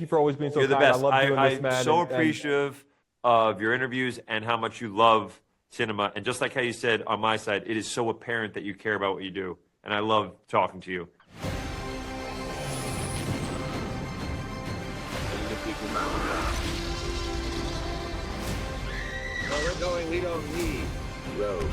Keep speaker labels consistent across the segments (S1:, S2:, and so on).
S1: you for always being so
S2: You're the
S1: kind. I
S2: best.
S1: love doing this,
S2: I'm
S1: man.
S2: so appreciative of your interviews and how much you love cinema. And just like how you said on my side, it is so apparent that you care about what you do. And I love talking to you.
S3: Where we're going, we don't need roads.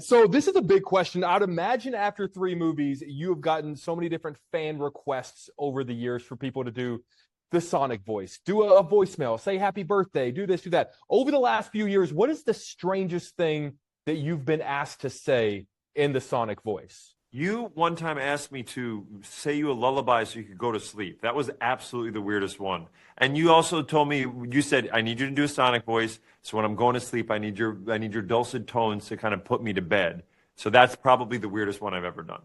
S1: So this is a big question. I'd imagine after 3 movies, you have gotten so many different fan requests over the years for people to do the Sonic voice, do a voicemail, say happy birthday, do this, do that. Over the last few years, what is the strangest thing that you've been asked to say in the Sonic voice?
S2: You one time asked me to say you a lullaby so you could go to sleep. That was absolutely the weirdest one. And you also told me, you said, I need you to do a Sonic voice. So when I'm going to sleep, I need your dulcet tones to kind of put me to bed. So that's probably the weirdest one I've ever done.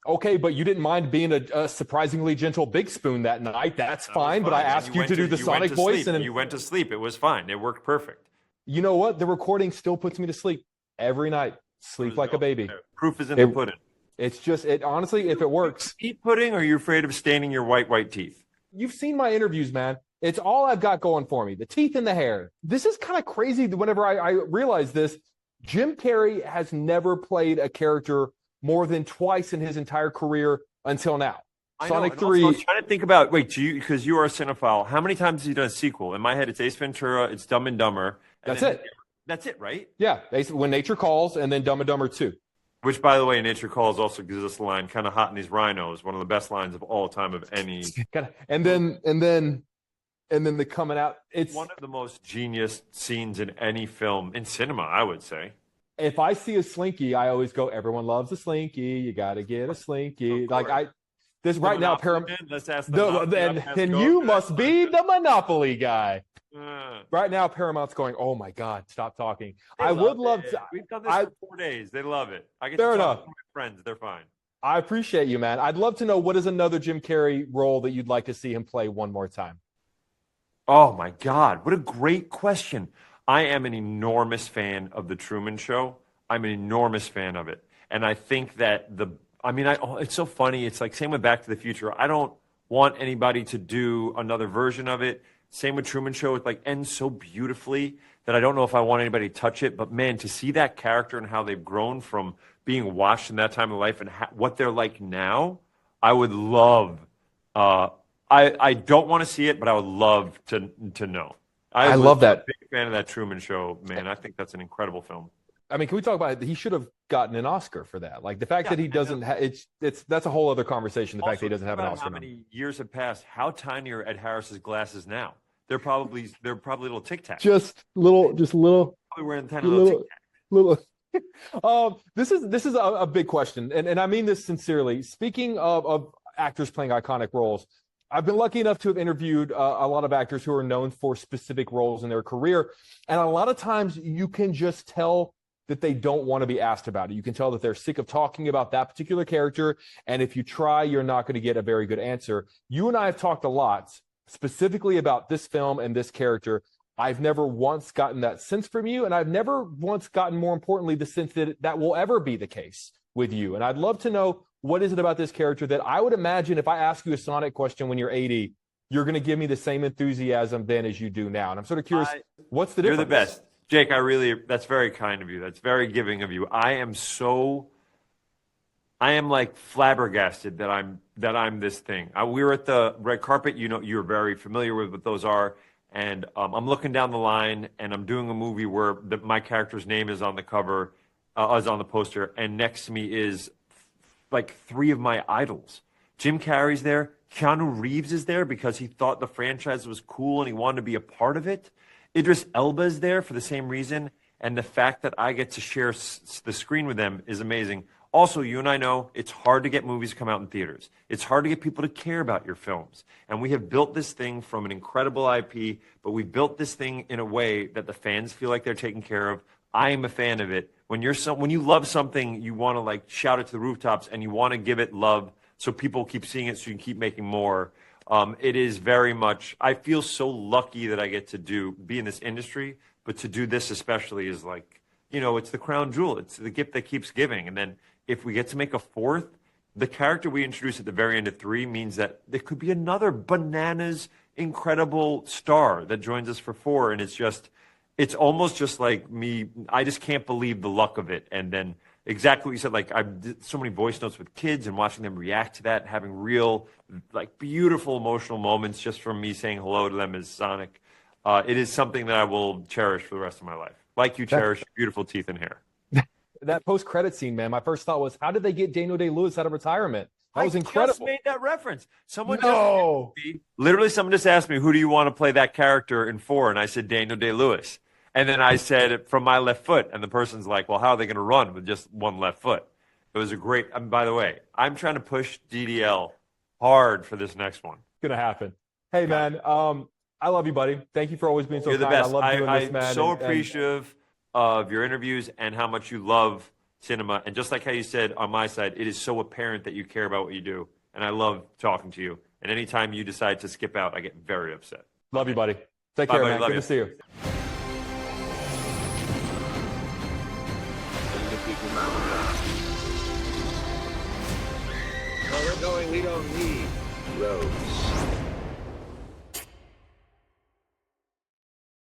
S1: Okay, but you didn't mind being a surprisingly gentle Big Spoon that night. That's fine. But I asked you to do the Sonic voice, and
S2: you went to sleep. It was fine. It worked perfect.
S1: You know what? The recording still puts me to sleep every night. Sleep like a baby.
S2: Proof is in the pudding.
S1: It's just, honestly, if it works.
S2: Teeth pudding, or are you afraid of staining your white teeth?
S1: You've seen my interviews, man. It's all I've got going for me. The teeth and the hair. This is kind of crazy. Whenever I realize this, Jim Carrey has never played a character more than twice in his entire career until now. Sonic 3.
S2: I was trying to think about, because you are a cinephile, how many times has he done a sequel? In my head, it's Ace Ventura, it's Dumb and Dumber.
S1: That's it.
S2: That's it, right?
S1: Yeah. When Nature Calls, and then Dumb and Dumber 2. Which,
S2: by the way, Nature Calls also gives us the line, kind of hot in these rhinos, one of the best lines of all time of any.
S1: And then the coming out. It's
S2: one of the most genius scenes in any film, in cinema, I would say.
S1: If I see a Slinky, I always go, everyone loves a Slinky. You got to get a Slinky. Right now, Paramount.
S2: Let's ask
S1: then you must be the Monopoly guy. Right now, Paramount's going, oh my God, stop talking. I would love to.
S2: We've done this for 4 days. They love it. I get
S1: Fair
S2: to
S1: enough.
S2: talk to my friends. They're fine.
S1: I appreciate you, man. I'd love to know, what is another Jim Carrey role that you'd like to see him play one more time?
S2: Oh my God, what a great question. I am an enormous fan of the Truman Show. I'm an enormous fan of it. And I think that it's so funny. It's like same with Back to the Future. I don't want anybody to do another version of it. Same with Truman Show. It ends so beautifully that I don't know if I want anybody to touch it. But man, to see that character and how they've grown from being watched in that time of life and what they're like now, I would love. I don't want to see it, but I would love to know.
S1: I love that.
S2: I'm a big fan of that Truman Show, man. I think that's an incredible film.
S1: I mean, can we talk about it? He should have gotten an Oscar for that. The fact that he doesn't, that's a whole other conversation. The fact that he doesn't have an Oscar.
S2: How many years have passed? How tiny are Ed Harris's glasses now? They're probably little Tic Tacs.
S1: Just little.
S2: Probably wearing tiny little Tic
S1: Tacs. This is a big question, and I mean this sincerely. Speaking of actors playing iconic roles, I've been lucky enough to have interviewed a lot of actors who are known for specific roles in their career, and a lot of times you can just tell that they don't want to be asked about it. You can tell that they're sick of talking about that particular character, and if you try, you're not going to get a very good answer. You and I have talked a lot specifically about this film and this character. I've never once gotten that sense from you, and I've never once gotten, more importantly, the sense that that will ever be the case with you. And I'd love to know, what is it about this character that I would imagine if I ask you a Sonic question when you're 80, you're going to give me the same enthusiasm then as you do now. And I'm sort of curious, what's the difference?
S2: You're the best. Jake, that's very kind of you. That's very giving of you. I am like flabbergasted that I'm this thing. We were at the red carpet. You're very familiar with what those are. And I'm looking down the line, and I'm doing a movie where my character's name is on the cover, is on the poster, and next to me is like 3 of my idols. Jim Carrey's there. Keanu Reeves is there because he thought the franchise was cool and he wanted to be a part of it. Idris Elba is there for the same reason. And the fact that I get to share the screen with them is amazing. Also, you and I know it's hard to get movies to come out in theaters. It's hard to get people to care about your films. And we have built this thing from an incredible IP, but we've built this thing in a way that the fans feel like they're taken care of. I am a fan of it. When you love something, you want to shout it to the rooftops, and you want to give it love so people keep seeing it, so you can keep making more. It is very much, I feel so lucky that I get to be in this industry, but to do this especially is it's the crown jewel. It's the gift that keeps giving. And then if we get to make a 4th, the character we introduced at the very end of 3 means that there could be another bananas, incredible star that joins us for 4. And it's almost just like me. I just can't believe the luck of it. And then exactly what you said, like I did so many voice notes with kids and watching them react to that, having real, like beautiful emotional moments just from me saying hello to them as Sonic. It is something that I will cherish for the rest of my life. Like you cherish your beautiful teeth and hair.
S1: That post-credit scene, man, my first thought was, how did they get Daniel Day-Lewis out of retirement? That was incredible.
S2: I just made that reference. Someone just asked me, who do you want to play that character in 4? And I said, Daniel Day-Lewis. And then I said, from my left foot. And the person's like, well, how are they going to run with just one left foot? It was a great, by the way, I'm trying to push DDL hard for this next one.
S1: Going to happen. Hey, man, I love you, buddy. Thank you for always being so
S2: You're the
S1: kind.
S2: best.
S1: I love doing this, man.
S2: I'm so appreciative of your interviews and how much you love cinema. And just like how you said on my side, it is so apparent that you care about what you do. And I love talking to you. And anytime you decide to skip out, I get very upset.
S1: Love you, buddy. Take care,
S2: buddy.
S1: man.
S2: Love
S1: Good
S2: you.
S1: to see you.
S3: Where we're going, we don't need roads.